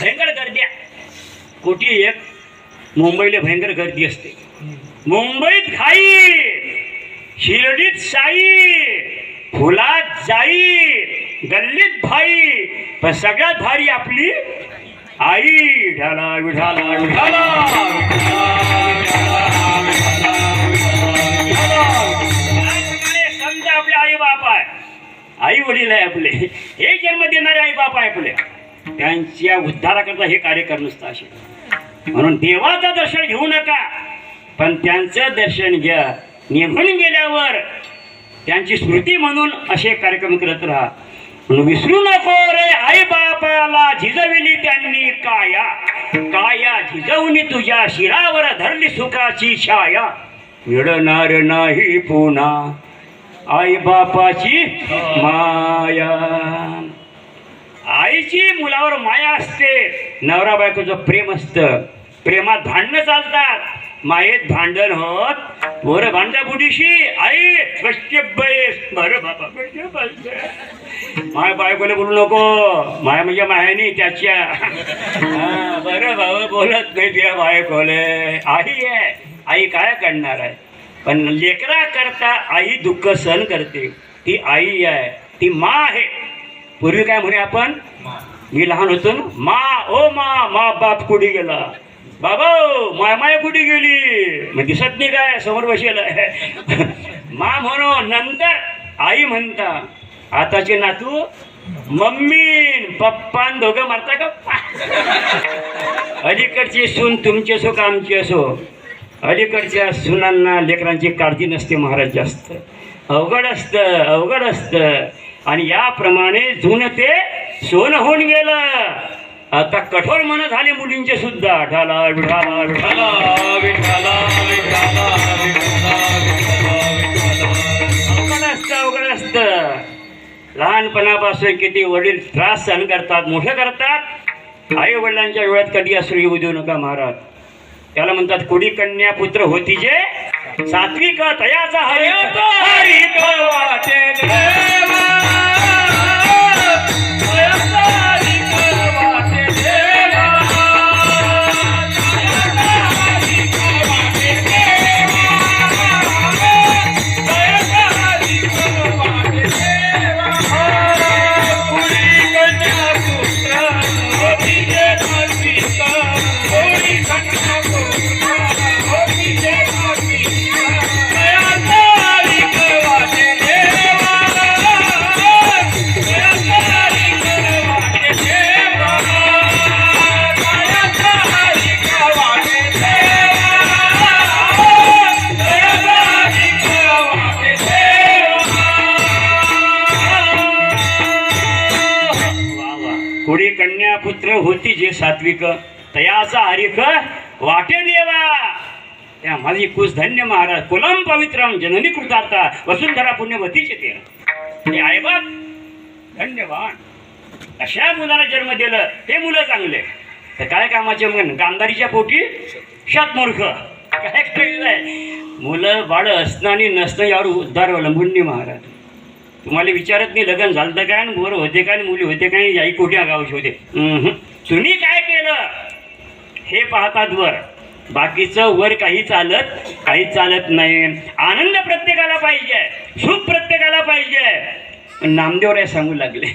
भयंकर गर्दी कोटी एक मुंबईला भयंकर गर्दी असते. मुंबईत घाई, शिर्डीत साई, फुलात जाई, गल्लीत भाई, पण सगळ्यात भारी आपली आई. ढाला विढाला विढाला समजा आपले आई बाप आहे, आई वडील आहे आपले, हे जन्म देणारे आई बाप आहे आपले, त्यांच्या उद्धाराकरता हे कार्य करणं असतं असे. म्हणून देवाचं दर्शन घेऊ नका, पण त्यांचं दर्शन घ्या. निघून गेल्यावर त्यांची स्मृती म्हणून असे कार्यक्रम करत राहा. विसरू नको रे आई बापाला झिजविली त्यांनी काया, काया झिजवणी तुझ्या शिरावर धरली सुखाची छाया. मिळणार नाही पुन्हा आई बापाची माया. आईची मुलावर माया असते, नवरा बायकोचं प्रेम असतं. प्रेमात भांडणं चालतात, मायेत भांडण होत. बरं भांडा बुडीशी आई कष्ट बैस, बरं बाबा माय बायकोला बोलू नको, माया म्हणजे मायानी त्याच्या. बरं बाबा बोलत नाही त्या बायकोले. आई आहे, आई काय करणार आहे, पण लेकरा करता आई दुःख सहन करते. ती आई आहे, ती मा आहे. पूर्वी काय म्हणे आपण, मी लहान होतो ना, मा ओ मा, मा बाप कुठे गेला, बाबा माय माय कुठे गेली, मग दिसत नाही काय समोर बसेल. मा म्हणू, नंतर आई म्हणता. आताचे नातू मम्मी पप्पा दोघं मारता का. अलीकडची सून तुमची असो का आमची असो, अलीकडच्या सुनांना लेकरांची काळजी नसते महाराज जास्त. अवघड असतं, अवघड असतं. आणि याप्रमाणे जुनं ते सोनं होऊन गेलं. आता कठोर मन झाले मुलींचे सुद्धा. ढाला विढाला विढाला विढाला विढाला अवघड असतं, अवघड असतं. लहानपणापासून किती वडील त्रास सहन करतात, मोठे करतात. आई वडिलांच्या डोळ्यात कधी अश्रू येऊ देऊ नका महाराज. त्याला म्हणतात कुडी कन्या पुत्र होती जे सात्विक तयाचा हरिक हरिक वाटे देवा. कुडी कन्या पुत्र होती जे सात्विक तयाचा हरिक वाटे देवा. त्या माझी कुस धन्य महाराज. कुलम पवित्रम जननी कृतार्था वसुंधरा पुण्यवतीचे ते आहे बाप धन्यवान. अशा मुलाला जन्म दिलं, ते मुलं चांगले तर काय कामाचे. मग गांधारीच्या पोटी शतमूर्ख काय कळलंय. मुलं बाळ असणं आणि नसणं यावर उद्धार अवलंबून नाही महाराज. तुम्हाला विचारत नाही लग्न झालं काय, मोर होते काय, मुली होते काय, आई कोठे गावचे होते. तुम्ही काय केलं हे पाहतात वर, बाकीचं वर काही चालत नाही. आनंद प्रत्येकाला पाहिजे, सुख प्रत्येकाला पाहिजे. नामदेवराय सांगू लागले,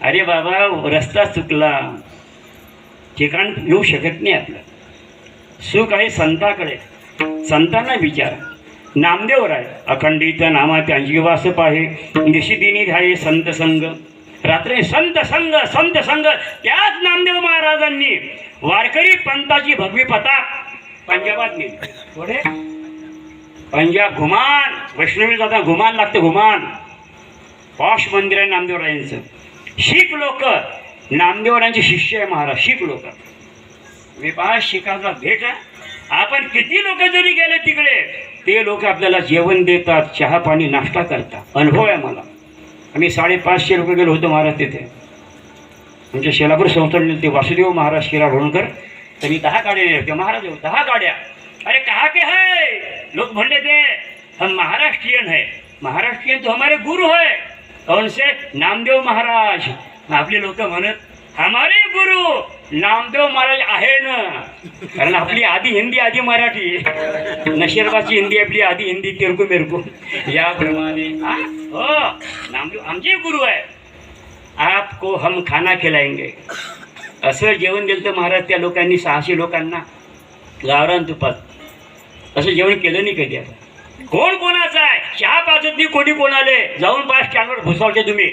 अरे बाबा रस्ता चुकला, ठिकाण येऊ शकत नाही आपलं. सुख आहे संताकडे, संतांना विचार. नामदेवराय अखंडित नामा त्यांची वास पाहे, निशिदिनी ध्याये संत संग. रात्री संत संग, संत संग. त्याच नामदेव महाराजांनी वारकरी पंथाची भगवी पताक पंजाबात नेली. पुढे पंजाब घुमान, वैष्णवी जाता घुमान लागतं, घुमान पॉश मंदिर आहे नामदेवरायांचं. शीख लोक नामदेवरायांचे शिष्य आहे महाराज. शीख लोक विपास शिखाचा भेट आहे. आपण किती लोक जरी गेले तिकडे, ते लोक आपल्याला जेवण देतात, चहा पाणी नाश्ता करतात. अनुभव आहे मला. आम्ही 550 लोक गेलो होतो महाराज तिथे. आमच्या शेलापूर संस्थान ते वासुदेव महाराज शिरा ढोणकर, त्यांनी 10 गाड्या नेल्या होत्या महाराज. 10 गाड्या. अरे कहा के है लोग म्हणले ते हम महाराष्ट्रीयन है. महाराष्ट्रीयन तो हमारे गुरु है. कौन से? नामदेव महाराज. आपले लोक म्हणत हमारे गुरु नामदेव महाराज आहे ना, कारण आपली आधी हिंदी आधी मराठी, नशेरबाची हिंदी आपली आधी हिंदी तेरकू मेरकू याप्रमाणे हो नामदेव आमचे गुरु आहे. आपको हम खाना खिलाएंगे असं जेवण दिलं तर महाराज त्या लोकांनी 600 लोकांना गावरान तुपात असं जेवण केलं नाही कधी. आता कोण कोणाचं आहे चहा पाजत नाही कोणी कोणाले जाऊन पाच स्टँडवर घुसावते तुम्ही.